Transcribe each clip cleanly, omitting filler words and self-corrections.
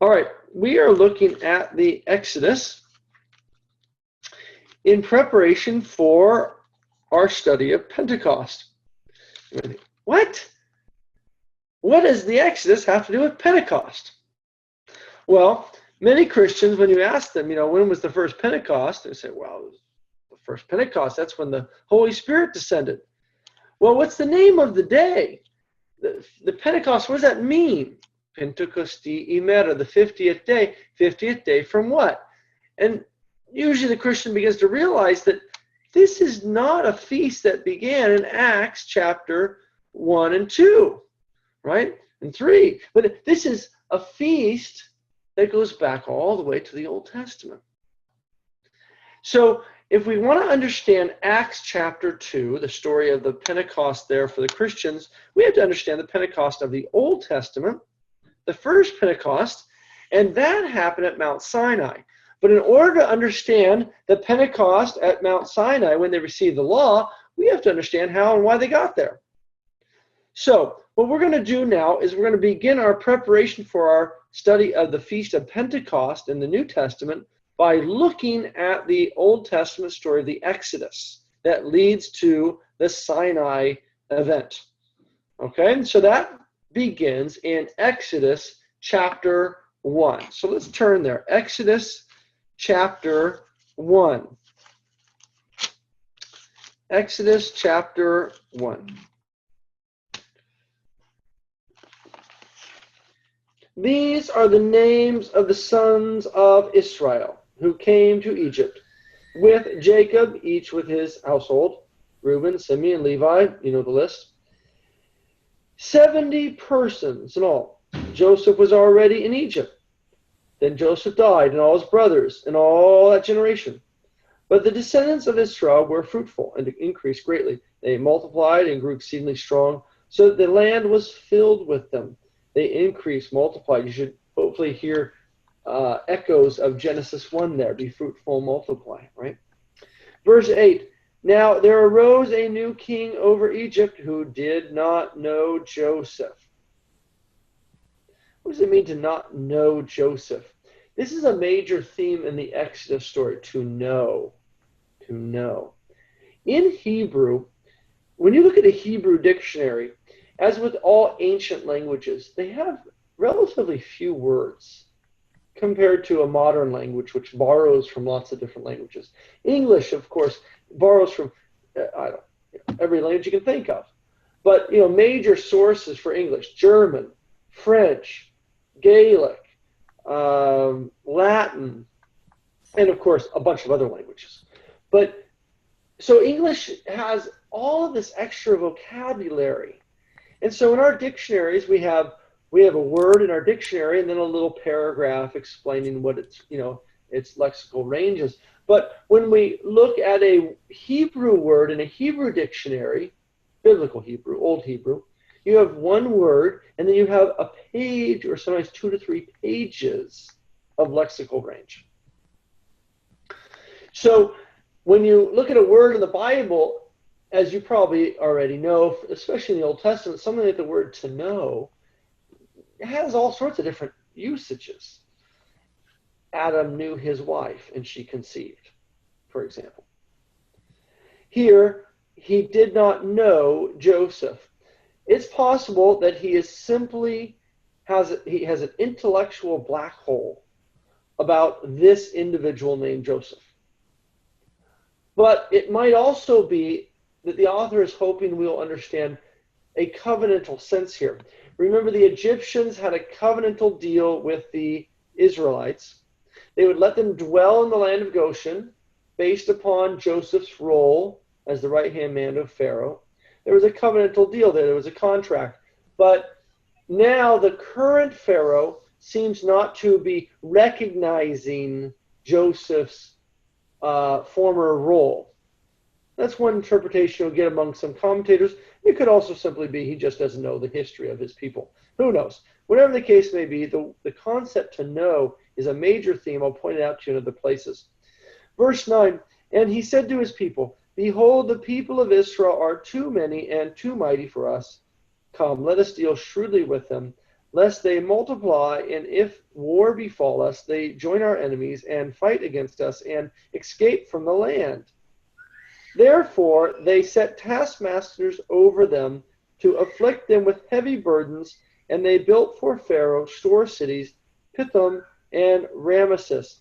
All right, we are looking at the Exodus in preparation for our study of Pentecost. What? What does the Exodus have to do with Pentecost? Well, many Christians, when you ask them, when was the first Pentecost? They say, well, it was the first Pentecost. That's when the Holy Spirit descended. Well, what's the name of the day? The Pentecost, what does that mean? Pentecosti imera, the 50th day. 50th day from what? And usually the Christian begins to realize that this is not a feast that began in Acts chapter 1 and 2, right? And 3. But this is a feast that goes back all the way to the Old Testament. So if we want to understand Acts chapter 2, the story of the Pentecost there for the Christians, we have to understand the Pentecost of the Old Testament, the first Pentecost, and that happened at Mount Sinai. But in order to understand the Pentecost at Mount Sinai when they received the law, we have to understand how and why they got there. So what we're going to do now is we're going to begin our preparation for our study of the Feast of Pentecost in the New Testament by looking at the Old Testament story of the Exodus that leads to the Sinai event. Okay, so that begins in Exodus chapter 1. So let's turn there. Exodus chapter 1. Exodus chapter 1. These are the names of the sons of Israel who came to Egypt with Jacob, each with his household, Reuben, Simeon, Levi, you know the list. 70 persons in all. Joseph was already in Egypt. Then Joseph died, and all his brothers, and all that generation. But the descendants of Israel were fruitful and increased greatly. They multiplied and grew exceedingly strong, so that the land was filled with them. They increased, multiplied. You should hopefully hear echoes of Genesis 1 there. Be fruitful, multiply, right? Verse 8. Now there arose a new king over Egypt who did not know Joseph. What does it mean to not know Joseph? This is a major theme in the Exodus story, to know. To know. In Hebrew, when you look at a Hebrew dictionary, as with all ancient languages, they have relatively few words compared to a modern language, which borrows from lots of different languages. English, of course, borrows from every language you can think of. But major sources for English: German, French, Gaelic, Latin, and of course a bunch of other languages. But so English has all of this extra vocabulary. And so in our dictionaries, we have a word in our dictionary and then a little paragraph explaining what its lexical range is. But when we look at a Hebrew word in a Hebrew dictionary, biblical Hebrew, Old Hebrew, you have one word and then you have a page or sometimes 2 to 3 pages of lexical range. So when you look at a word in the Bible, as you probably already know, especially in the Old Testament, something like the word to know has all sorts of different usages. Adam knew his wife and she conceived, for example. Here, he did not know Joseph. It's possible that he is simply has an intellectual black hole about this individual named Joseph. But it might also be that the author is hoping we'll understand a covenantal sense here. Remember, the Egyptians had a covenantal deal with the Israelites. They would let them dwell in the land of Goshen based upon Joseph's role as the right-hand man of Pharaoh. There was a covenantal deal there. There was a contract. But now the current Pharaoh seems not to be recognizing Joseph's former role. That's one interpretation you'll get among some commentators. It could also simply be he just doesn't know the history of his people. Who knows? Whatever the case may be, the concept to know is a major theme. I'll point it out to you in other places. Verse 9, and he said to his people, behold, the people of Israel are too many and too mighty for us. Come, let us deal shrewdly with them, lest they multiply, and if war befall us, they join our enemies and fight against us and escape from the land. Therefore they set taskmasters over them to afflict them with heavy burdens, and they built for Pharaoh store cities, Pithom and Ramesses.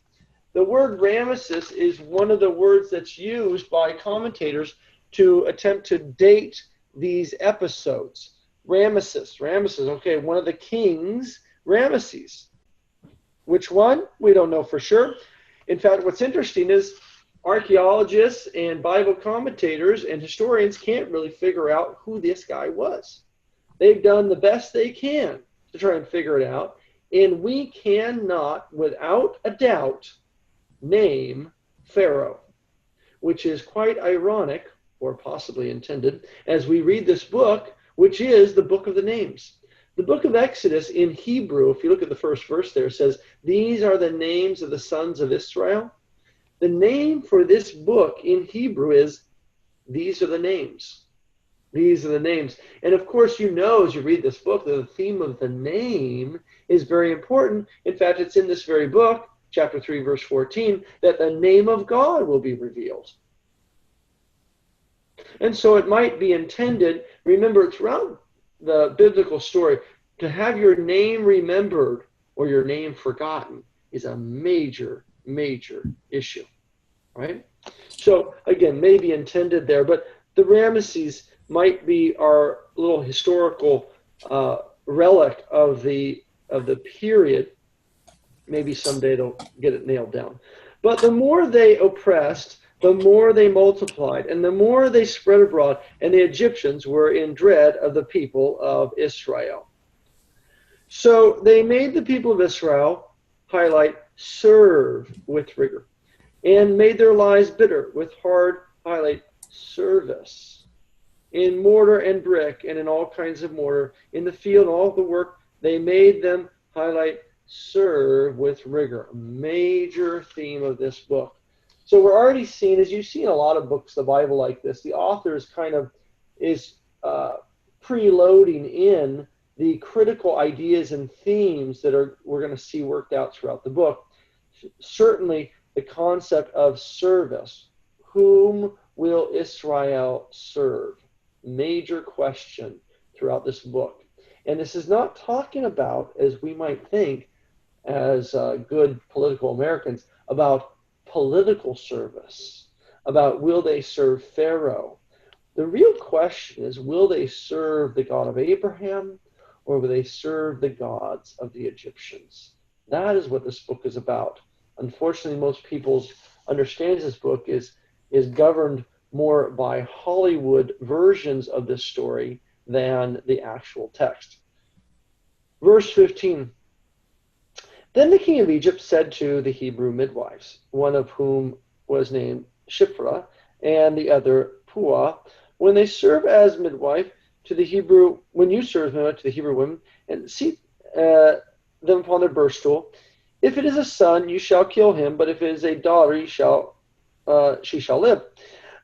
The word Ramesses is one of the words that's used by commentators to attempt to date these episodes. Ramesses, okay, one of the kings, Ramesses. Which one? We don't know for sure. In fact, what's interesting is archaeologists and Bible commentators and historians can't really figure out who this guy was. They've done the best they can to try and figure it out, and we cannot, without a doubt, name Pharaoh, which is quite ironic, or possibly intended, as we read this book, which is the book of the names. The book of Exodus in Hebrew, if you look at the first verse there, says, "These are the names of the sons of Israel." The name for this book in Hebrew is, "These are the names." These are the names. And of course, you know, as you read this book, that the theme of the name is very important. In fact, it's in this very book, chapter 3, verse 14, that the name of God will be revealed. And so it might be intended, remember, throughout the biblical story, to have your name remembered or your name forgotten is a major, major issue, right? So again, maybe intended there, but the Ramesses might be our little historical relic of the period. Maybe someday they'll get it nailed down. But the more they oppressed, the more they multiplied, and the more they spread abroad, and the Egyptians were in dread of the people of Israel. So they made the people of Israel, highlight, serve with rigor, and made their lives bitter with hard, highlight, service. In mortar and brick, and in all kinds of mortar, in the field, all the work, they made them, highlight, serve with rigor. A major theme of this book. So we're already seeing, as you've seen a lot of books, the Bible like this, the author is kind of preloading in the critical ideas and themes that we're going to see worked out throughout the book. Certainly the concept of service. Whom will Israel serve? Major question throughout this book. And this is not talking about, as we might think, as good political Americans, about political service, about will they serve Pharaoh. The real question is, will they serve the God of Abraham, or will they serve the gods of the Egyptians? That is what this book is about. Unfortunately, most people's understanding of this book is governed more by Hollywood versions of this story than the actual text. Verse 15. Then the king of Egypt said to the Hebrew midwives, one of whom was named Shiphrah, and the other Puah, when they serve as midwife to the Hebrew, when you serve midwife to the Hebrew women, and seat them upon their birth stool, if it is a son, you shall kill him, but if it is a daughter, she shall live.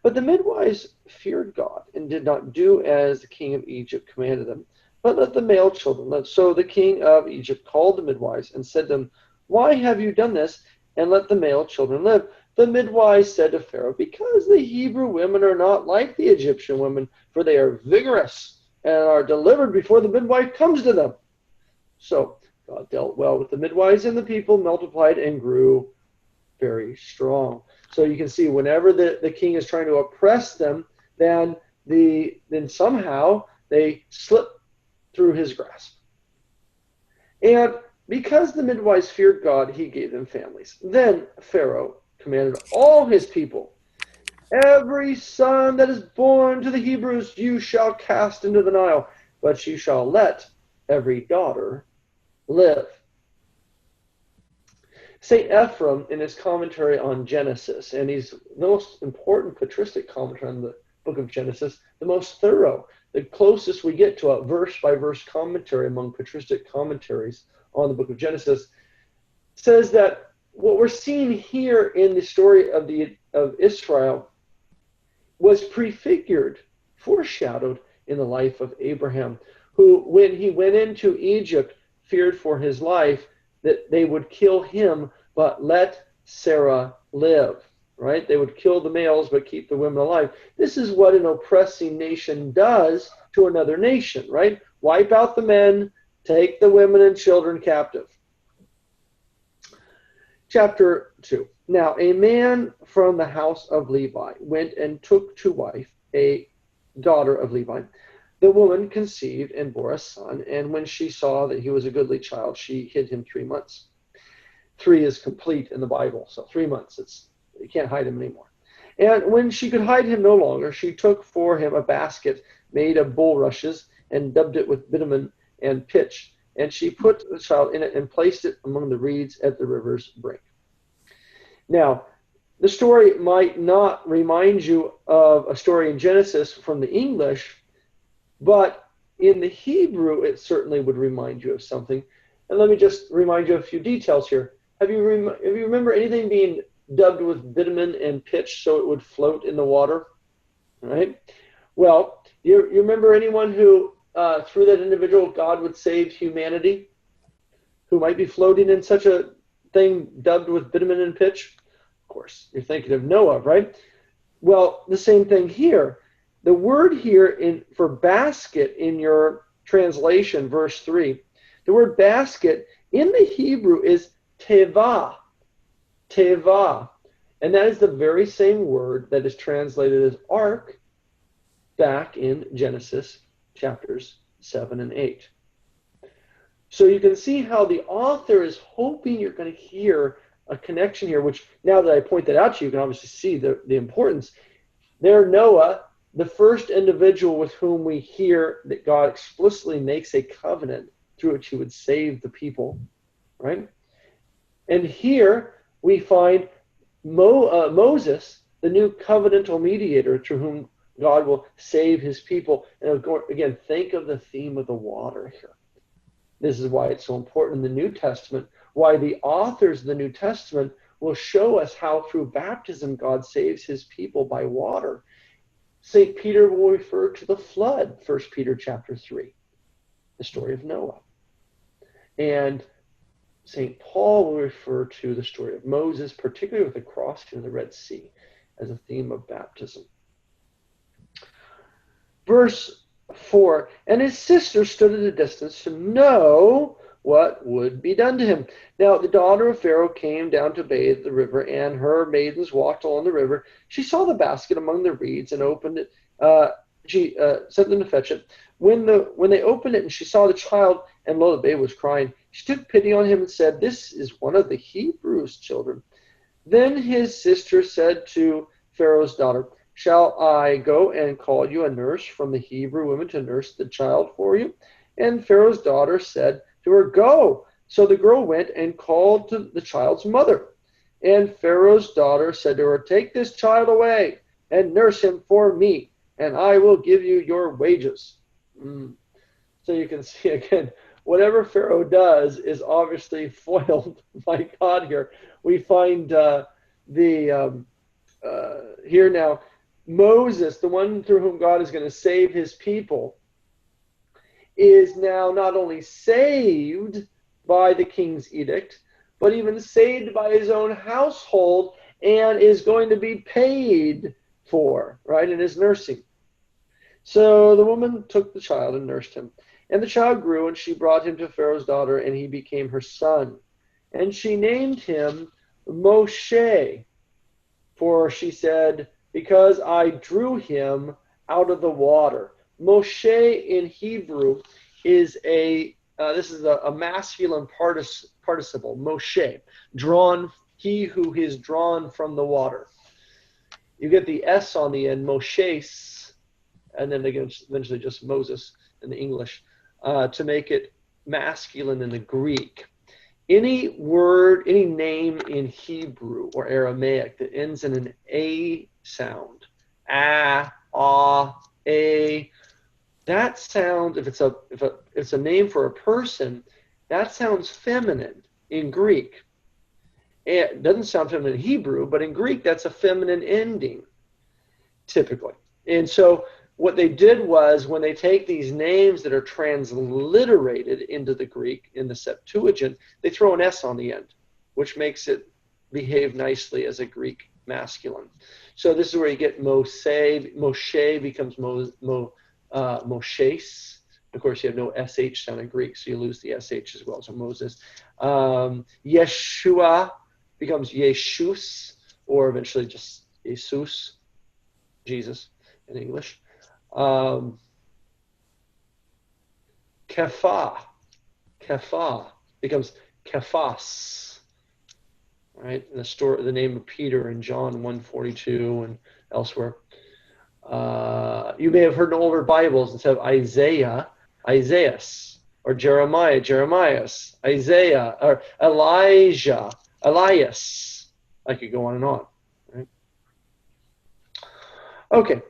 But the midwives feared God and did not do as the king of Egypt commanded them, but let the male children live. So the king of Egypt called the midwives and said to them, "Why have you done this? And let the male children live." The midwives said to Pharaoh, "Because the Hebrew women are not like the Egyptian women, for they are vigorous and are delivered before the midwife comes to them." So God dealt well with the midwives, and the people multiplied and grew very strong. So you can see whenever the king is trying to oppress them, then somehow they slip through his grasp. And because the midwives feared God, he gave them families. Then Pharaoh commanded all his people, "Every son that is born to the Hebrews you shall cast into the Nile, but you shall let every daughter live." St. Ephraim, in his commentary on Genesis, and he's the most important patristic commentary on the book of Genesis, the most thorough, the closest we get to a verse-by-verse commentary among patristic commentaries on the book of Genesis, says that what we're seeing here in the story of Israel was prefigured, foreshadowed in the life of Abraham, who, when he went into Egypt feared for his life that they would kill him, but let Sarah live. Right? They would kill the males, but keep the women alive. This is what an oppressing nation does to another nation, right? Wipe out the men, take the women and children captive. Chapter 2. Now, a man from the house of Levi went and took to wife a daughter of Levi. The woman conceived and bore a son, and when she saw that he was a goodly child, she hid him 3 months. 3 is complete in the Bible, so 3 months. You can't hide him anymore. And when she could hide him no longer, she took for him a basket made of bulrushes and daubed it with bitumen and pitch. And she put the child in it and placed it among the reeds at the river's brink. Now, the story might not remind you of a story in Genesis from the English, but in the Hebrew, it certainly would remind you of something. And let me just remind you of a few details here. Have you remember anything being daubed with bitumen and pitch so it would float in the water? All right. Well, you remember anyone who, through that individual, God would save humanity, who might be floating in such a thing daubed with bitumen and pitch? Of course, you're thinking of Noah, right? Well, the same thing here. The word here for basket in your translation, verse 3, the word basket in the Hebrew is teva. Teva. And that is the very same word that is translated as ark back in Genesis chapters 7 and 8. So you can see how the author is hoping you're going to hear a connection here, which now that I point that out to you, you can obviously see the importance. There, Noah, the first individual with whom we hear that God explicitly makes a covenant through which he would save the people, right? And here we find Moses, the new covenantal mediator through whom God will save his people. And again, think of the theme of the water here. This is why it's so important in the New Testament, why the authors of the New Testament will show us how through baptism God saves his people by water. St. Peter will refer to the flood, 1 Peter chapter 3, the story of Noah. And St. Paul will refer to the story of Moses, particularly with the crossing of the Red Sea, as a theme of baptism. Verse 4, and his sister stood at a distance to know what would be done to him. Now the daughter of Pharaoh came down to bathe the river, and her maidens walked along the river. She saw the basket among the reeds and opened it. She sent them to fetch it. When they opened it and she saw the child, and lo, the babe was crying, she took pity on him and said, "This is one of the Hebrews' children." Then his sister said to Pharaoh's daughter, "Shall I go and call you a nurse from the Hebrew women to nurse the child for you?" And Pharaoh's daughter said to her, "Go." So the girl went and called to the child's mother. And Pharaoh's daughter said to her, "Take this child away and nurse him for me, and I will give you your wages." So you can see again, whatever Pharaoh does is obviously foiled by God here. We find here now, Moses, the one through whom God is going to save his people, is now not only saved by the king's edict, but even saved by his own household and is going to be paid for, right, in his nursing. So the woman took the child and nursed him. And the child grew, and she brought him to Pharaoh's daughter, and he became her son. And she named him Moshe, for she said, "Because I drew him out of the water." Moshe in Hebrew is this is a masculine participle, Moshe, drawn, he who is drawn from the water. You get the S on the end, Moshes, and then again, eventually just Moses in the English, to make it masculine in the Greek. Any word, any name in Hebrew or Aramaic that ends in an A sound, a, that sounds, if it's a name for a person, that sounds feminine in Greek. It doesn't sound feminine in Hebrew, but in Greek, that's a feminine ending, typically. And so what they did was, when they take these names that are transliterated into the Greek in the Septuagint, they throw an S on the end, which makes it behave nicely as a Greek masculine. So this is where you get Moshe. Moshe becomes Moshes. Of course, you have no SH sound in Greek, so you lose the SH as well. So Moses. Yeshua becomes Yeshus, or eventually just Jesus, Jesus in English. Kepha becomes Kephas, right? In the name of Peter in John 1:42 and elsewhere. You may have heard in older Bibles instead of Isaiah, Isaias, or Jeremiah, Jeremias, Isaiah, or Elijah, Elias. I could go on and on. Right? Okay.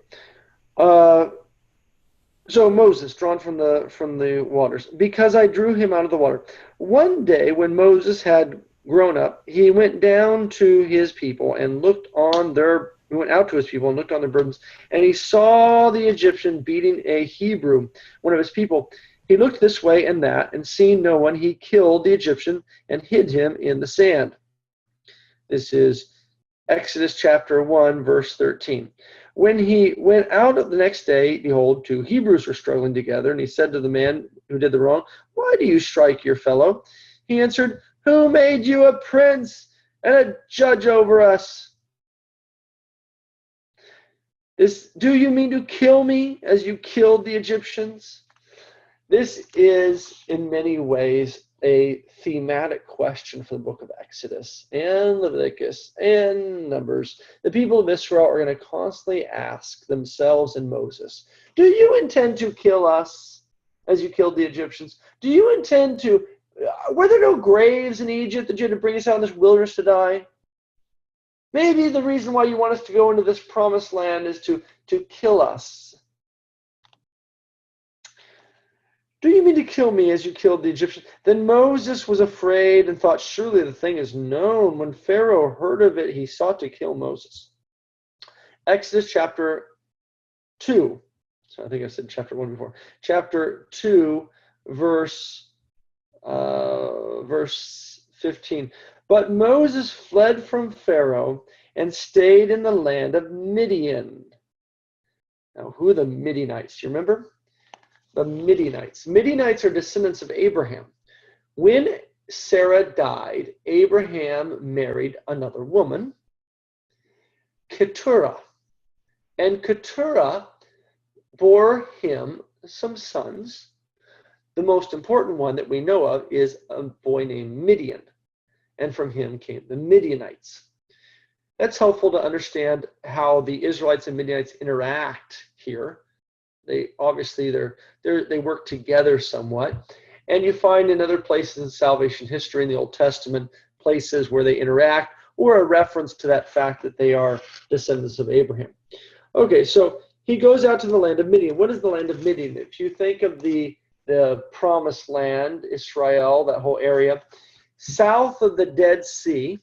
So Moses, drawn from the waters, because I drew him out of the water. One day when Moses had grown up, he went down to his people and looked on their. He went out to his people and looked on their burdens, and he saw the Egyptian beating a Hebrew, one of his people. He looked this way and that, and seeing no one, he killed the Egyptian and hid him in the sand. This is Exodus chapter 1, verse 13. When he went out the next day, behold, two Hebrews were struggling together, and he said to the man who did the wrong, "Why do you strike your fellow?" He answered, "Who made you a prince and a judge over us? Do you mean to kill me as you killed the Egyptians?" This is, in many ways, a thematic question for the book of Exodus and Leviticus and Numbers. The people of Israel are going to constantly ask themselves and Moses, do you intend to kill us as you killed the Egyptians? Do you intend to, were there no graves in Egypt that you had to bring us out in this wilderness to die? Maybe the reason why you want us to go into this promised land is to kill us. Do you mean to kill me as you killed the Egyptians? Then Moses was afraid and thought, surely the thing is known. When Pharaoh heard of it, he sought to kill Moses. Exodus chapter 2. So I think I said chapter 1 before. Chapter 2, verse 15. But Moses fled from Pharaoh and stayed in the land of Midian. Now, who are the Midianites? Do you remember? The Midianites. Midianites are descendants of Abraham. When Sarah died, Abraham married another woman, Keturah. And Keturah bore him some sons. The most important one that we know of is a boy named Midian. And from him came the Midianites. That's helpful to understand how the Israelites and Midianites interact here. They obviously they work together somewhat, and you find in other places in salvation history in the Old Testament places where they interact, or a reference to that fact that they are descendants of Abraham. Okay, so he goes out to the land of Midian. What is the land of Midian? If you think of the promised land, Israel, that whole area, south of the Dead Sea.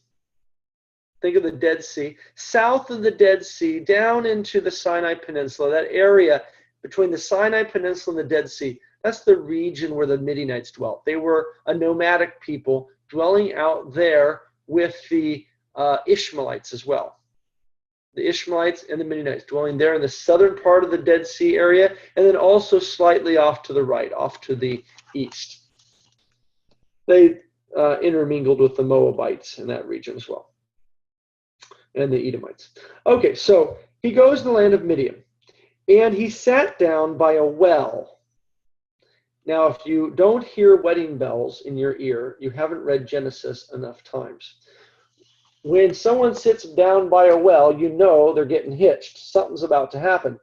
Think of the Dead Sea. South of the Dead Sea, down into the Sinai Peninsula, that area between the Sinai Peninsula and the Dead Sea, that's the region where the Midianites dwelt. They were a nomadic people dwelling out there with the Ishmaelites as well. The Ishmaelites and the Midianites dwelling there in the southern part of the Dead Sea area, and then also slightly off to the right, off to the east. They intermingled with the Moabites in that region as well, and the Edomites. Okay, so he goes to the land of Midian. And he sat down by a well. Now, if you don't hear wedding bells in your ear, you haven't read Genesis enough times. When someone sits down by a well, you know they're getting hitched. Something's about to happen.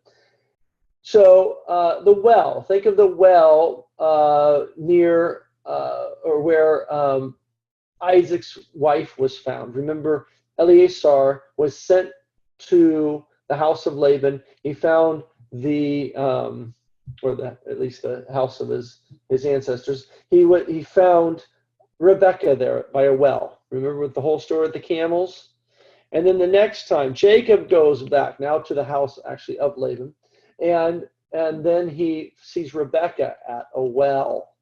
So the well, think of the well near or where Isaac's wife was found. Remember, Elias was sent to the house of Laban. He found at least the house of his ancestors. He found Rebekah there by a well. Remember with the whole story with the camels? And then the next time, Jacob goes back now to the house actually of Laban. And then he sees Rebekah at a well,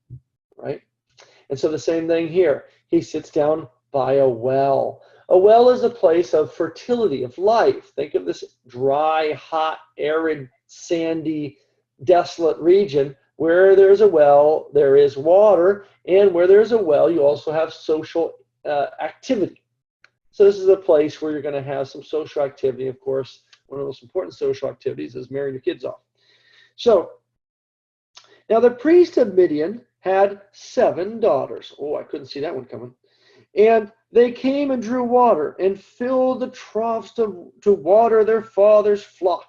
right? And so the same thing here. He sits down by a well. A well is a place of fertility, of life. Think of this dry, hot, arid, sandy, desolate region. Where there's a well, there is water. And where there's a well, you also have social activity. So this is a place where you're going to have some social activity. Of course, one of the most important social activities is marrying your kids off. So now the priest of Midian had 7 daughters. Oh, I couldn't see that one coming. And they came and drew water and filled the troughs to water their father's flock.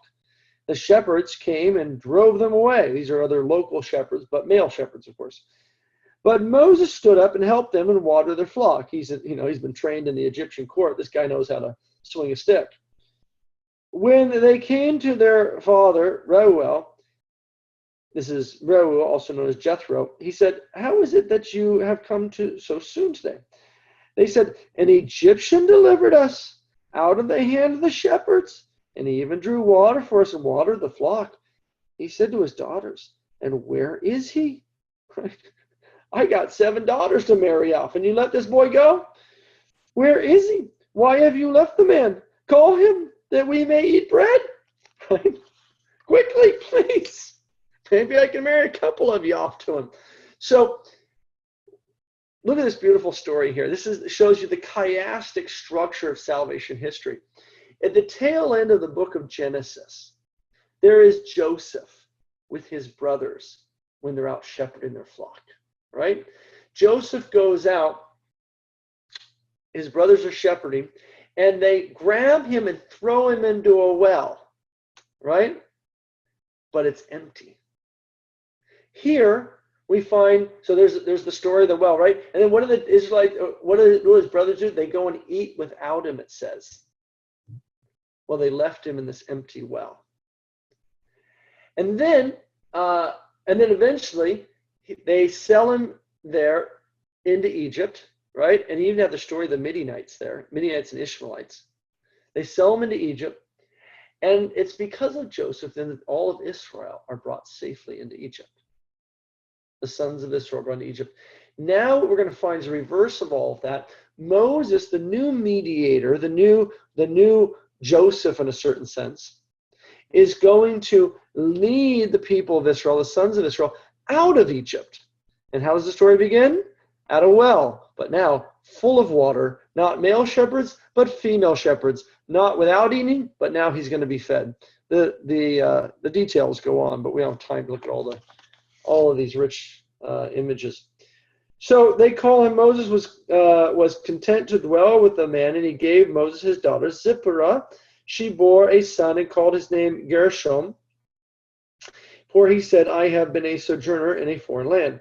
The shepherds came and drove them away. These are other local shepherds, but male shepherds, of course. But Moses stood up and helped them and water their flock. He's been trained in the Egyptian court. This guy knows how to swing a stick. When they came to their father, Reuel, this is Reuel, also known as Jethro, he said, "How is it that you have come to so soon today?" They said, "An Egyptian delivered us out of the hand of the shepherds, and he even drew water for us and watered the flock." He said to his daughters, "And where is he?" I got 7 daughters to marry off, and you let this boy go? Where is he? Why have you left the man? Call him that we may eat bread. Quickly, please. Maybe I can marry a couple of you off to him. So look at this beautiful story here. This shows you the chiastic structure of salvation history. At the tail end of the book of Genesis, there is Joseph with his brothers when they're out shepherding their flock, right? Joseph goes out, his brothers are shepherding, and they grab him and throw him into a well, right? But it's empty. Here we find, so there's the story of the well, right? And then what do the Israelites, what do his brothers do? They go and eat without him, it says. Well, they left him in this empty well. And then eventually they sell him there into Egypt, right? And you even have the story of the Midianites there, Midianites and Ishmaelites. They sell him into Egypt. And it's because of Joseph then that all of Israel are brought safely into Egypt. The sons of Israel brought into Egypt. Now what we're going to find is a reverse of all of that. Moses, the new mediator, the new Joseph in a certain sense, is going to lead the people of Israel, the sons of Israel, out of Egypt. And how does the story begin? At a well, but now full of water, not male shepherds, but female shepherds, not without eating, but now he's going to be fed. The details go on, but we don't have time to look at all of these rich images. So they call him, Moses was content to dwell with the man, and he gave Moses his daughter Zipporah. She bore a son and called his name Gershom, for he said, "I have been a sojourner in a foreign land."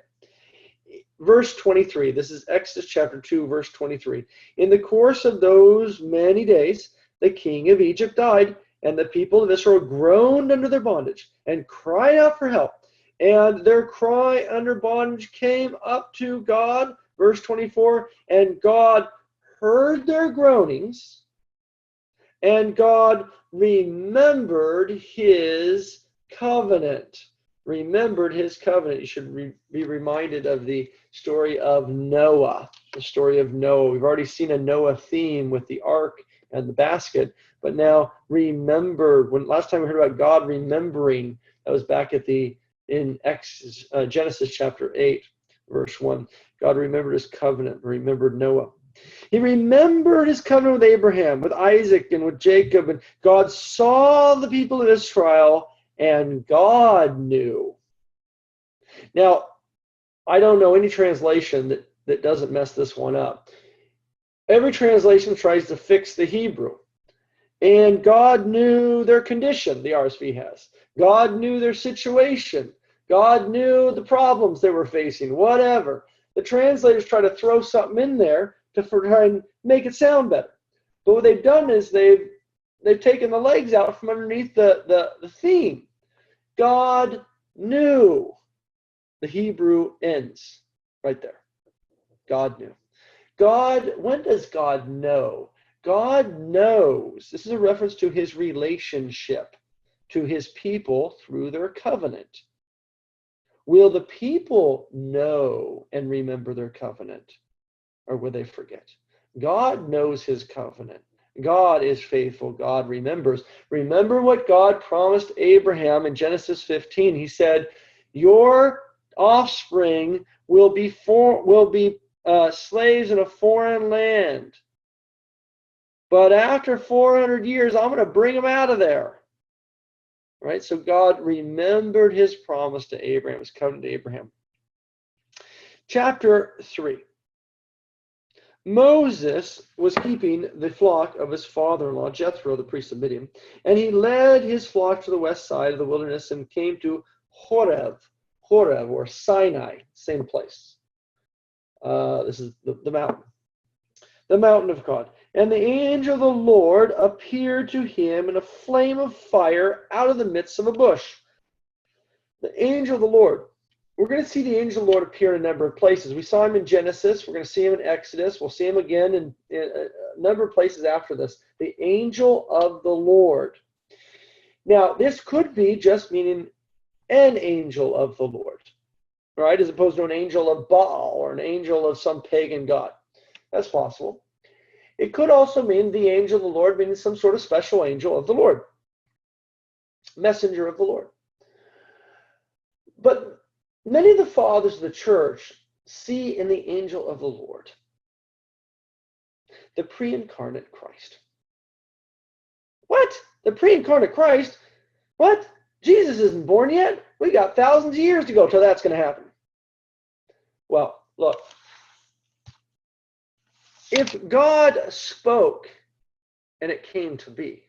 Verse 23, this is Exodus chapter 2, verse 23. In the course of those many days, the king of Egypt died, and the people of Israel groaned under their bondage and cried out for help. And their cry under bondage came up to God, verse 24, and God heard their groanings, and God remembered his covenant. Remembered his covenant. You should be reminded of the story of Noah. The story of Noah. We've already seen a Noah theme with the ark and the basket, but now remembered. When last time we heard about God remembering, that was back in Genesis chapter 8, verse 1. God remembered his covenant, remembered Noah. He remembered his covenant with Abraham, with Isaac, and with Jacob, and God saw the people of Israel, and God knew. Now, I don't know any translation that doesn't mess this one up. Every translation tries to fix the Hebrew. And God knew their condition, the RSV has. God knew their situation. God knew the problems they were facing, whatever. The translators try to throw something in there to try and make it sound better. But what they've done is they've taken the legs out from underneath the theme. God knew. The Hebrew ends right there. God knew. When does God know? God knows. This is a reference to his relationship. to his people through their covenant. Will the people know and remember their covenant, or will they forget? God knows his covenant. God is faithful. God remembers. Remember what God promised Abraham in Genesis 15. He said, your offspring will be slaves in a foreign land. But after 400 years, I'm going to bring them out of there. Right? So God remembered his promise to Abraham, his covenant to Abraham. Chapter 3. Moses was keeping the flock of his father-in-law, Jethro, the priest of Midian, and he led his flock to the west side of the wilderness and came to Horeb or Sinai, same place. This is the mountain of God. And the angel of the Lord appeared to him in a flame of fire out of the midst of a bush. The angel of the Lord. We're going to see the angel of the Lord appear in a number of places. We saw him in Genesis. We're going to see him in Exodus. We'll see him again in a number of places after this. The angel of the Lord. Now, this could be just meaning an angel of the Lord, right? As opposed to an angel of Baal or an angel of some pagan god. That's possible. It could also mean the angel of the Lord, meaning some sort of special angel of the Lord. Messenger of the Lord. But many of the fathers of the church see in the angel of the Lord the pre-incarnate Christ. What? The pre-incarnate Christ? What? Jesus isn't born yet? We got thousands of years to go till that's going to happen. Well, look. If God spoke and it came to be,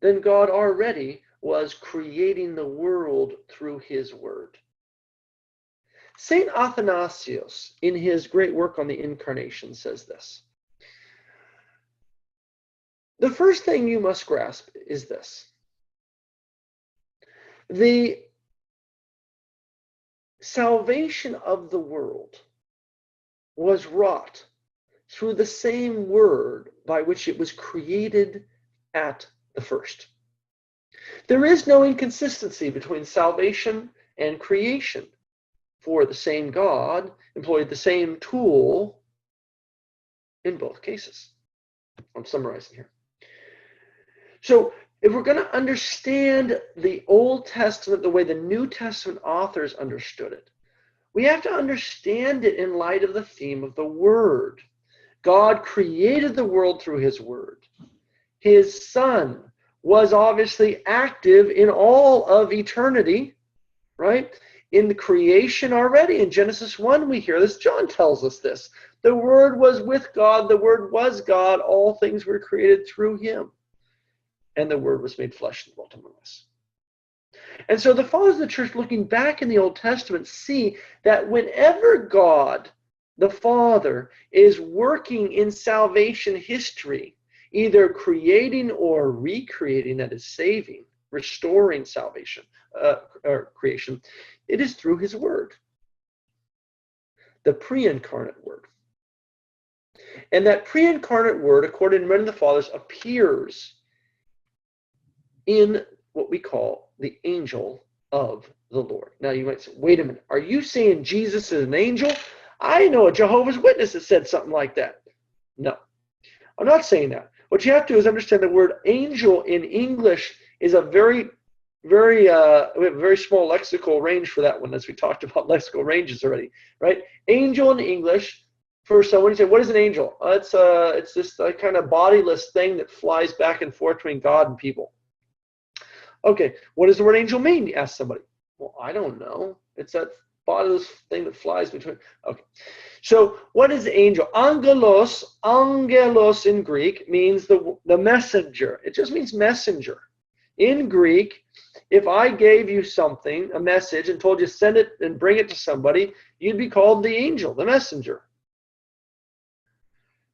then God already was creating the world through his word. St. Athanasius, in his great work on the Incarnation, says this. The first thing you must grasp is this. The salvation of the world was wrought through the same word by which it was created at the first. There is no inconsistency between salvation and creation, for the same God employed the same tool in both cases. I'm summarizing here. So if we're going to understand the Old Testament the way the New Testament authors understood it, we have to understand it in light of the theme of the Word. God created the world through his word. His Son was obviously active in all of eternity, right? In the creation already. In Genesis 1, we hear this. John tells us this. The Word was with God. The Word was God. All things were created through him. And the Word was made flesh and dwelt among us. And so the fathers of the church, looking back in the Old Testament, see that whenever God, the Father, is working in salvation history, either creating or recreating, that is saving, restoring salvation, or creation, it is through his word, the pre-incarnate word. And that pre-incarnate word, according to many of the fathers, appears in what we call the angel of the Lord. Now you might say, wait a minute, are you saying Jesus is an angel? I know a Jehovah's Witness that said something like that. No, I'm not saying that. What you have to do is understand the word angel in English is a we have a very small lexical range for that one, as we talked about lexical ranges already, right? Angel in English, for someone, you say, what is an angel? It's this kind of bodiless thing that flies back and forth between God and people. Okay, what does the word angel mean? You ask somebody. Well, I don't know. It's that bodiless thing that flies between. Okay, so what is angel? Angelos in Greek means the messenger. It just means messenger. In Greek, if I gave you something, a message, and told you send it and bring it to somebody, you'd be called the angel, the messenger.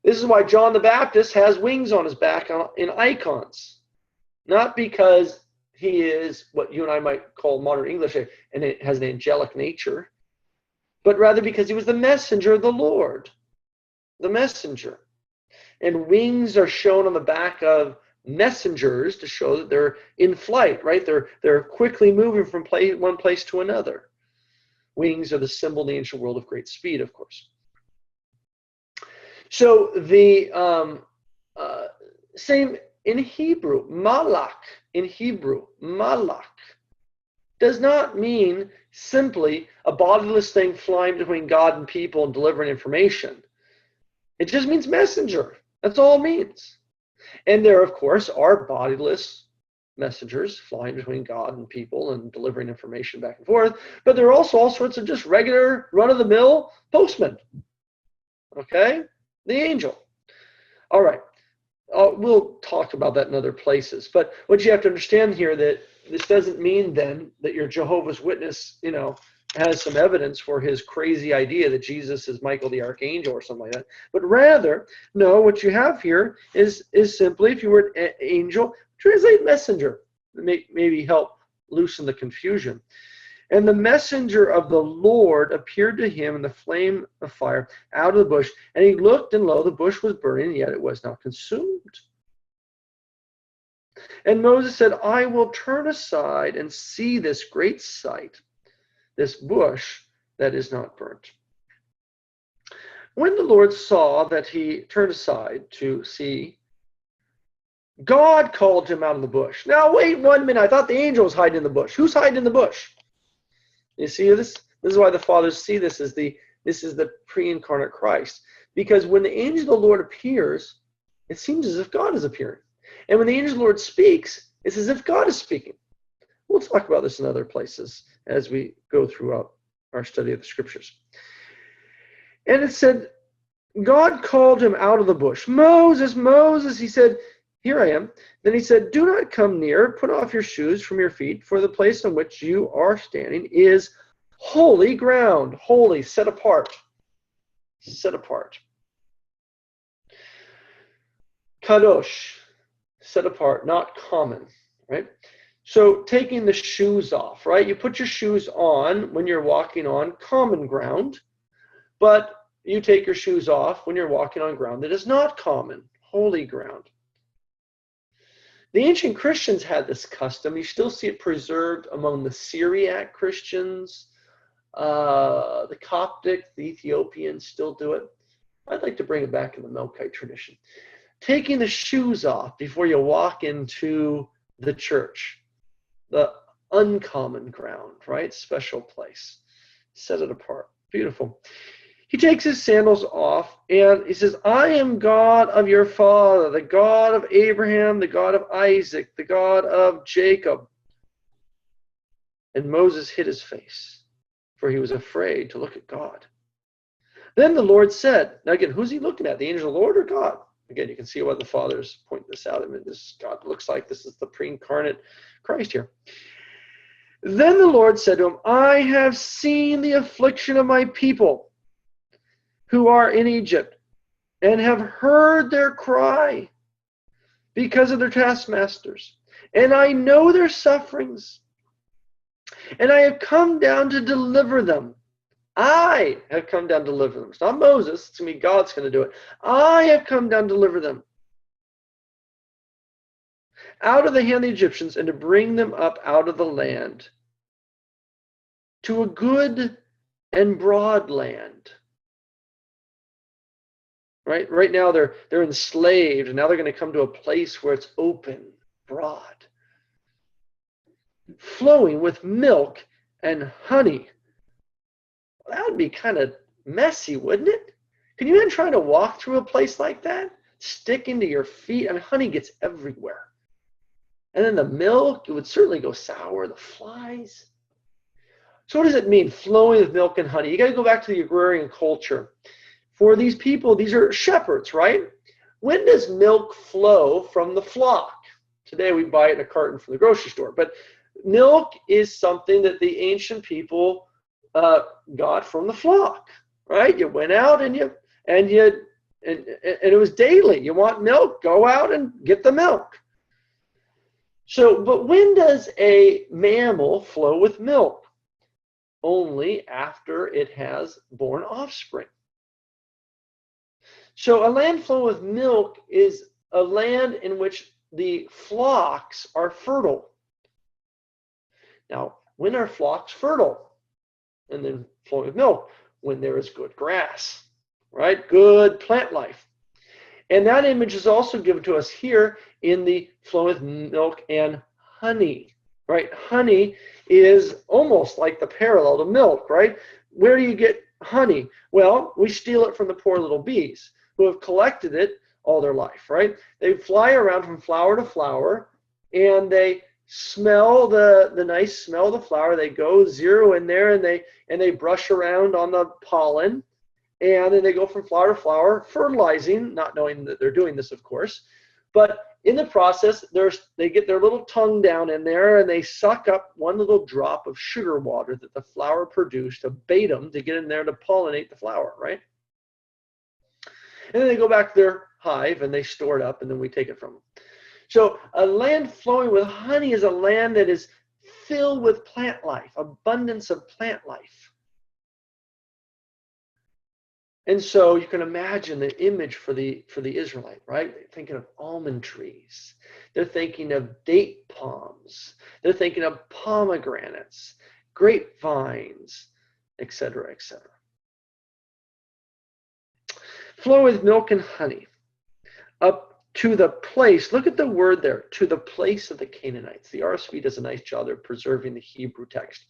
This is why John the Baptist has wings on his back in icons. Not because he is what you and I might call modern English, and it has an angelic nature, but rather because he was the messenger of the Lord, the messenger. And wings are shown on the back of messengers to show that they're in flight, right? They're quickly moving from one place to another. Wings are the symbol in the ancient world of great speed, of course. So the same in Hebrew, malach, does not mean simply a bodiless thing flying between God and people and delivering information. It just means messenger. That's all it means. And there, of course, are bodiless messengers flying between God and people and delivering information back and forth. But there are also all sorts of just regular, run-of-the-mill postmen. Okay? The angel. All right. We'll talk about that in other places. But what you have to understand here, that this doesn't mean then that your Jehovah's Witness, has some evidence for his crazy idea that Jesus is Michael the Archangel or something like that. But rather, no, what you have here is simply, if you were angel, translate messenger. Maybe help loosen the confusion. And the messenger of the Lord appeared to him in the flame of fire out of the bush. And he looked, and lo, the bush was burning, yet it was not consumed. And Moses said, I will turn aside and see this great sight, this bush that is not burnt. When the Lord saw that he turned aside to see, God called him out of the bush. Now, wait 1 minute. I thought the angel was hiding in the bush. Who's hiding in the bush? You see this? This is why the fathers see this as the pre-incarnate Christ. Because when the angel of the Lord appears, it seems as if God is appearing. And when the angel of the Lord speaks, it's as if God is speaking. We'll talk about this in other places as we go throughout our study of the scriptures. And it said, God called him out of the bush. Moses, Moses, he said, here I am. Then he said, do not come near, put off your shoes from your feet, for the place on which you are standing is holy ground. Holy, set apart. Set apart. Kadosh, set apart, not common, right? So taking the shoes off, right? You put your shoes on when you're walking on common ground, but you take your shoes off when you're walking on ground that is not common, holy ground. The ancient Christians had this custom. You still see it preserved among the Syriac Christians. The Coptic, the Ethiopians still do it. I'd like to bring it back in the Melkite tradition. Taking the shoes off before you walk into the church. The uncommon ground, right? Special place. Set it apart. Beautiful. He takes his sandals off and he says, I am God of your father, the God of Abraham, the God of Isaac, the God of Jacob. And Moses hid his face, for he was afraid to look at God. Then the Lord said, now again, who's he looking at? The angel of the Lord or God? Again, you can see why the fathers point this out. I mean, this God looks like this is the pre-incarnate Christ here. Then the Lord said to him, I have seen the affliction of my people who are in Egypt, and have heard their cry because of their taskmasters. And I know their sufferings, and I have come down to deliver them. I have come down to deliver them. It's not Moses. It's going to be God's going to do it. I have come down to deliver them out of the hand of the Egyptians, and to bring them up out of the land to a good and broad land. Right now they're enslaved, and now they're going to come to a place where it's open, broad, flowing with milk and honey. Well, that would be kind of messy, wouldn't it? Can you imagine trying to walk through a place like that? Sticking to your feet, and honey gets everywhere. And then the milk, it would certainly go sour, the flies. So what does it mean, flowing with milk and honey? You got to go back to the agrarian culture. For these people, these are shepherds, right? When does milk flow from the flock? Today we buy it in a carton from the grocery store. But milk is something that the ancient people got from the flock, right? You went out and it was daily. You want milk? Go out and get the milk. So, but when does a mammal flow with milk? Only after it has borne offspring. So a land flowing with milk is a land in which the flocks are fertile. Now, when are flocks fertile? And then flowing with milk, when there is good grass, right? Good plant life. And that image is also given to us here in the flowing with milk and honey, right? Honey is almost like the parallel to milk, right? Where do you get honey? Well, we steal it from the poor little bees who have collected it all their life, right? They fly around from flower to flower, and they smell the nice smell of the flower. They go zero in there, and they brush around on the pollen, and then they go from flower to flower, fertilizing, not knowing that they're doing this, of course. But in the process, they get their little tongue down in there, and they suck up one little drop of sugar water that the flower produced to bait them to get in there to pollinate the flower, right? And then they go back to their hive, and they store it up, and then we take it from them. So a land flowing with honey is a land that is filled with plant life, abundance of plant life. And so you can imagine the image for the Israelite, right? They're thinking of almond trees. They're thinking of date palms. They're thinking of pomegranates, grapevines, etc., etc. Flow with milk and honey up to the place. Look at the word there, to the place of the Canaanites. The RSV does a nice job of preserving the Hebrew text.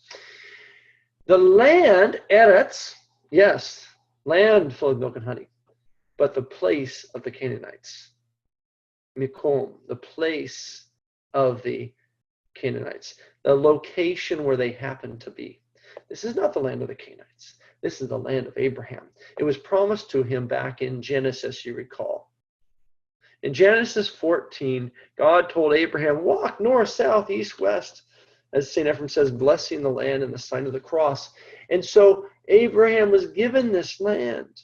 The land, Eretz, yes, land full of milk and honey, but the place of the Canaanites, Mikom, the place of the Canaanites, the location where they happen to be. This is not the land of the Canaanites. This is the land of Abraham. It was promised to him back in Genesis, you recall. In Genesis 14, God told Abraham, walk north, south, east, west, as St. Ephraim says, blessing the land and the sign of the cross. And so Abraham was given this land.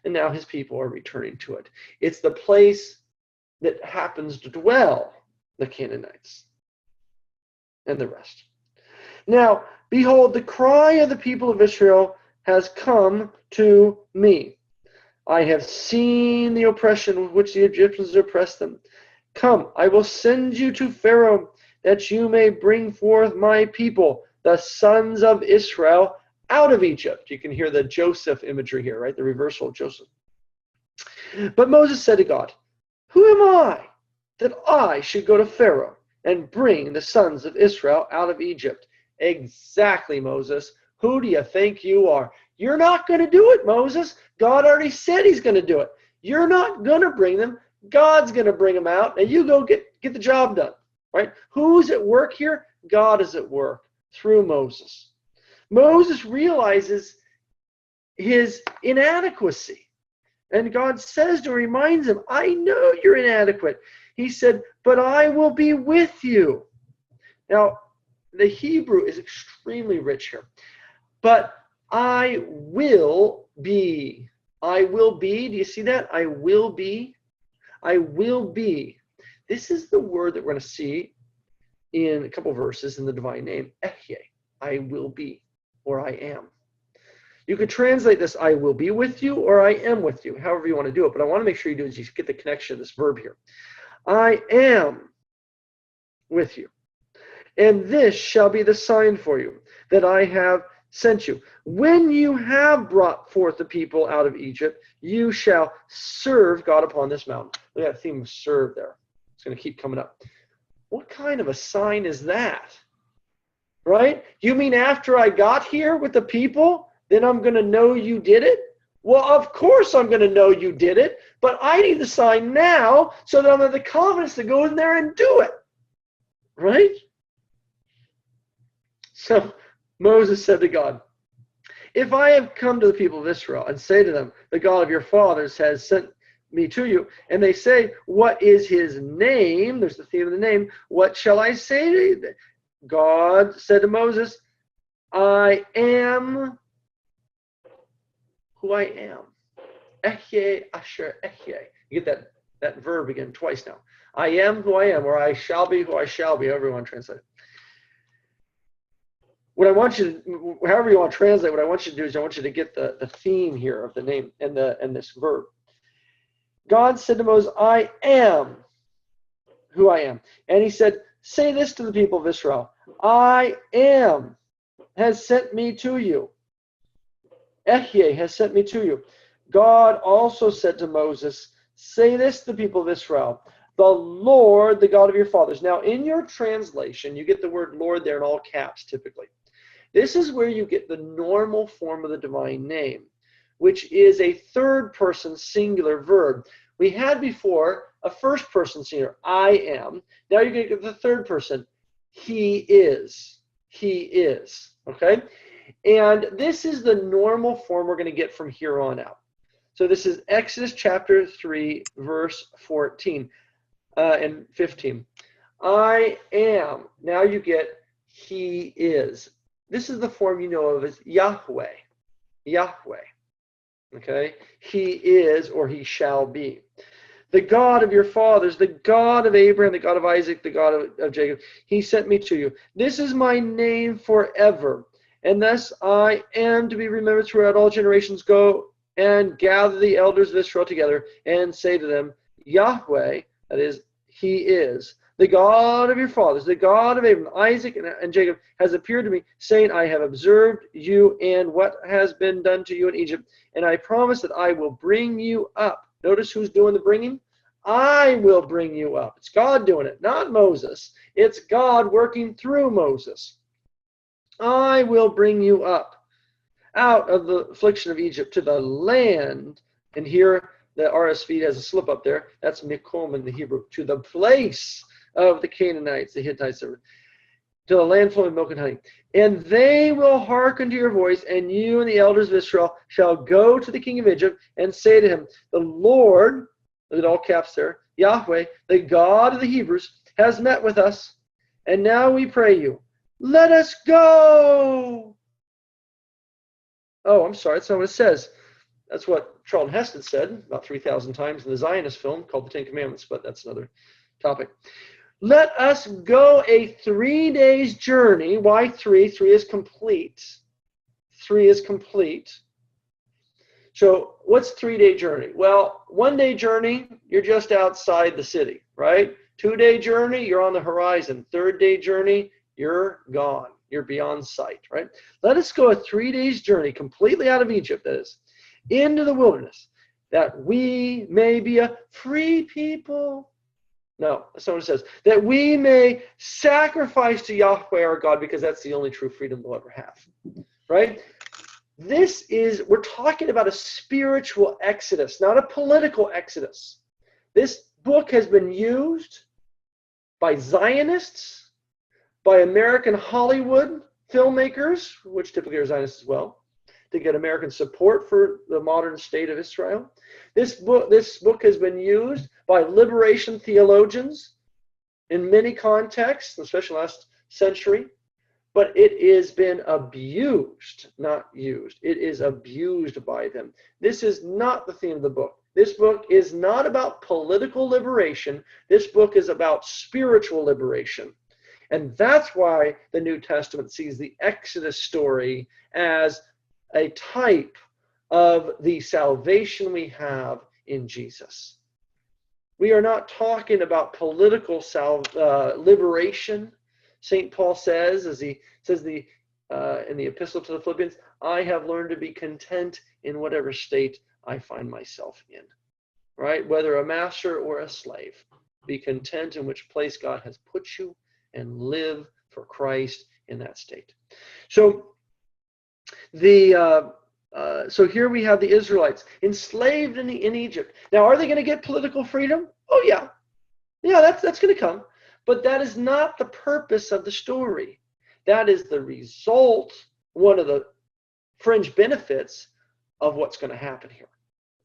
And now his people are returning to it. It's the place that happens to dwell the Canaanites and the rest. Now, behold, the cry of the people of Israel has come to me. I have seen the oppression with which the Egyptians oppressed them. Come, I will send you to Pharaoh, that you may bring forth my people, the sons of Israel, out of Egypt. You can hear the Joseph imagery here, right? The reversal of Joseph. But Moses said to God, who am I that I should go to Pharaoh and bring the sons of Israel out of Egypt? Exactly, Moses. Who do you think you are? You're not going to do it, Moses. God already said he's going to do it. You're not going to bring them. God's going to bring them out, and you go get the job done, right? Who's at work here? God is at work through Moses. Moses realizes his inadequacy, and God says to him, reminds him, I know you're inadequate. He said, but I will be with you. Now, the Hebrew is extremely rich here, but I will be. I will be. Do you see that? I will be. I will be. This is the word that we're going to see in a couple verses in the divine name, Ehyeh. I will be, or I am. You could translate this, I will be with you, or I am with you, however you want to do it. But I want to make sure you do is you get the connection of this verb here. I am with you. And this shall be the sign for you, that I have sent you. When you have brought forth the people out of Egypt, you shall serve God upon this mountain. Look at that theme of serve there. It's going to keep coming up. What kind of a sign is that? Right? You mean after I got here with the people, then I'm going to know you did it? Well, of course I'm going to know you did it, but I need the sign now so that I'm have the confidence to go in there and do it. Right? So Moses said to God, if I have come to the people of Israel and say to them, the God of your fathers has sent me to you, and they say, what is his name? There's the theme of the name. What shall I say to you? God said to Moses, I am who I am. Ehyeh asher ehyeh. You get that verb again twice now. I am who I am, or I shall be who I shall be, however you want to translate it. What I want you to, however you want to translate, what I want you to do is I want you to get the theme here of the name and this verb. God said to Moses, I am who I am. And he said, say this to the people of Israel, I am has sent me to you. Ehyeh has sent me to you. God also said to Moses, say this to the people of Israel, the Lord, the God of your fathers. Now, in your translation, you get the word Lord there in all caps typically. This is where you get the normal form of the divine name, which is a third person singular verb. We had before a first person singular, I am. Now you're going to get the third person, he is. He is. Okay? And this is the normal form we're going to get from here on out. So this is Exodus chapter 3, verse 14 and 15. I am. Now you get he is. This is the form you know of as Yahweh. Yahweh. Okay? He is or he shall be. The God of your fathers, the God of Abraham, the God of Isaac, the God of Jacob, he sent me to you. This is my name forever. And thus I am to be remembered throughout all generations. Go and gather the elders of Israel together and say to them, Yahweh, that is, he is, the God of your fathers, the God of Abraham, Isaac, and Jacob, has appeared to me, saying, I have observed you and what has been done to you in Egypt, and I promise that I will bring you up. Notice who's doing the bringing? I will bring you up. It's God doing it, not Moses. It's God working through Moses. I will bring you up out of the affliction of Egypt to the land. And here the RSV has a slip up there. That's Mikom in the Hebrew. To the place of the Canaanites, the Hittites, to the land flowing milk and honey. And they will hearken to your voice, and you and the elders of Israel shall go to the king of Egypt and say to him, the Lord, look at all caps there, Yahweh, the God of the Hebrews, has met with us. And now we pray you, let us go. Oh, I'm sorry, that's not what it says. That's what Charlton Heston said about 3,000 times in the Zionist film called The Ten Commandments, but that's another topic. Let us go a 3 days journey. Why 3? 3 is complete. 3 is complete. So what's 3-day journey? Well, 1-day journey, you're just outside the city, right? 2-day journey, you're on the horizon. 3rd-day journey, you're gone. You're beyond sight, right? Let us go a 3 days journey completely out of Egypt, that is, into the wilderness, that we may be a free people. No, that's not what it says. That we may sacrifice to Yahweh our God, because that's the only true freedom we'll ever have, right? We're talking about a spiritual exodus, not a political exodus. This book has been used by Zionists, by American Hollywood filmmakers, which typically are Zionists as well, to get American support for the modern state of Israel. This book has been used by liberation theologians in many contexts, especially last century, but it has been abused, not used. It is abused by them. This is not the theme of the book. This book is not about political liberation. This book is about spiritual liberation. And that's why the New Testament sees the Exodus story as a type of the salvation we have in Jesus. We are not talking about political liberation. St. Paul says, as he says in the epistle to the Philippians, I have learned to be content in whatever state I find myself in. Right? Whether a master or a slave, be content in which place God has put you and live for Christ in that state. So so here we have the Israelites enslaved in Egypt. Now, are they going to get political freedom? Oh yeah, that's going to come. But that is not the purpose of the story. That is the result, one of the fringe benefits of what's going to happen here.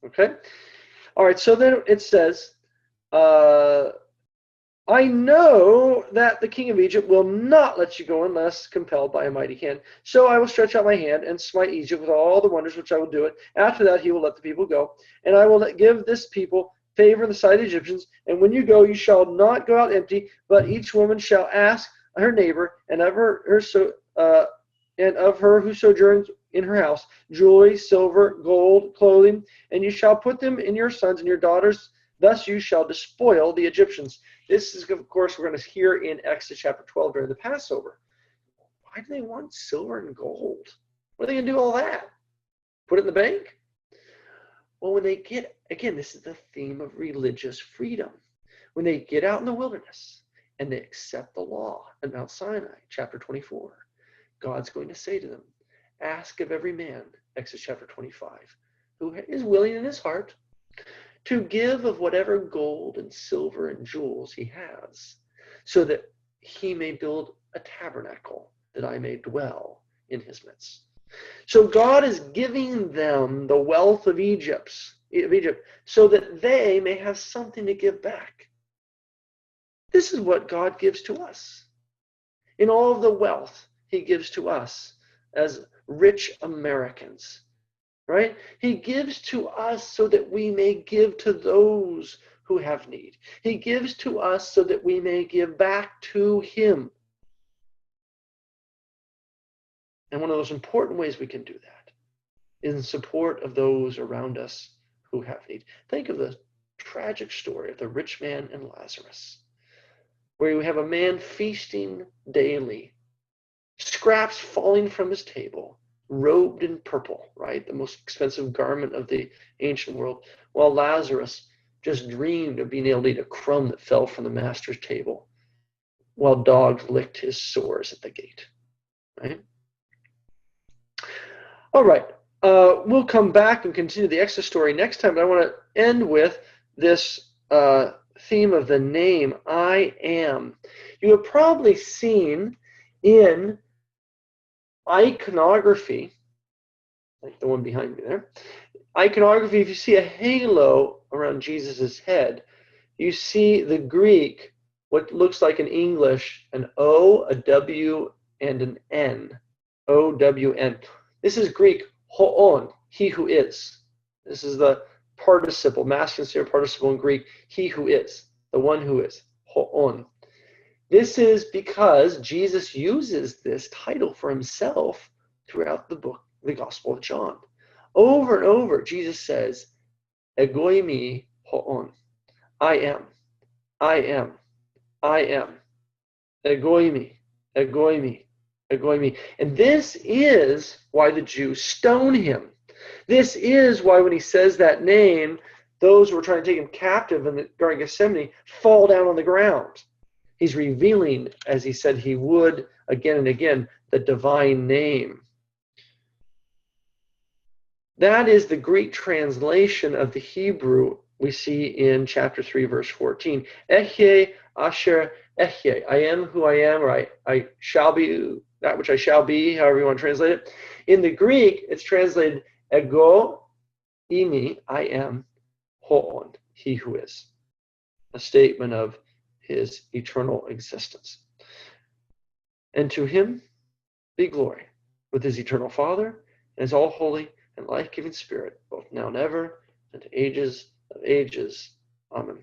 Okay. All right. So then it says, I know that the king of Egypt will not let you go unless compelled by a mighty hand. So I will stretch out my hand and smite Egypt with all the wonders which I will do it. After that, he will let the people go. And I will give this people favor in the sight of the Egyptians. And when you go, you shall not go out empty, but each woman shall ask her neighbor and of her who sojourns in her house, jewelry, silver, gold, clothing, and you shall put them in your sons and your daughters. Thus you shall despoil the Egyptians. This is, of course, we're going to hear in Exodus chapter 12 during the Passover. Why do they want silver and gold? What are they going to do all that? Put it in the bank? Well, when they get, again, this is the theme of religious freedom. When they get out in the wilderness and they accept the law at Mount Sinai, chapter 24, God's going to say to them, ask of every man, Exodus chapter 25, who is willing in his heart to give of whatever gold and silver and jewels he has, so that he may build a tabernacle, that I may dwell in his midst. So God is giving them the wealth of Egypt, so that they may have something to give back. This is what God gives to us. In all of the wealth he gives to us as rich Americans, right? He gives to us so that we may give to those who have need. He gives to us so that we may give back to him. And one of those important ways we can do that is in support of those around us who have need. Think of the tragic story of the rich man and Lazarus, where you have a man feasting daily, scraps falling from his table, robed in purple, right? The most expensive garment of the ancient world, while Lazarus just dreamed of being able to eat a crumb that fell from the master's table, while dogs licked his sores at the gate, right? All right, we'll come back and continue the Exodus story next time, but I want to end with this theme of the name, I am. You have probably seen in iconography, like the one behind me there, iconography, if you see a halo around Jesus' head, you see the Greek, what looks like in English, an O, a W, and an N. O-W-N. This is Greek, hoon, he who is. This is the participle, masculine singular participle in Greek, he who is, the one who is, hoon. This is because Jesus uses this title for himself throughout the book, the Gospel of John. Over and over, Jesus says, egoimi hoon. I am, I am, I am. Egoimi, egoimi, egoimi. And this is why the Jews stone him. This is why when he says that name, those who were trying to take him captive in the Garden of Gethsemane fall down on the ground. He's revealing, as he said he would again and again, the divine name. That is the Greek translation of the Hebrew we see in chapter 3, verse 14. Ehyeh asher ehyeh. I am who I am, or I shall be that which I shall be, however you want to translate it. In the Greek, it's translated ego imi, I am, hoon, he who is. A statement of his eternal existence. And to him be glory with his eternal Father and his all-holy and life-giving Spirit, both now and ever, and to ages of ages. Amen.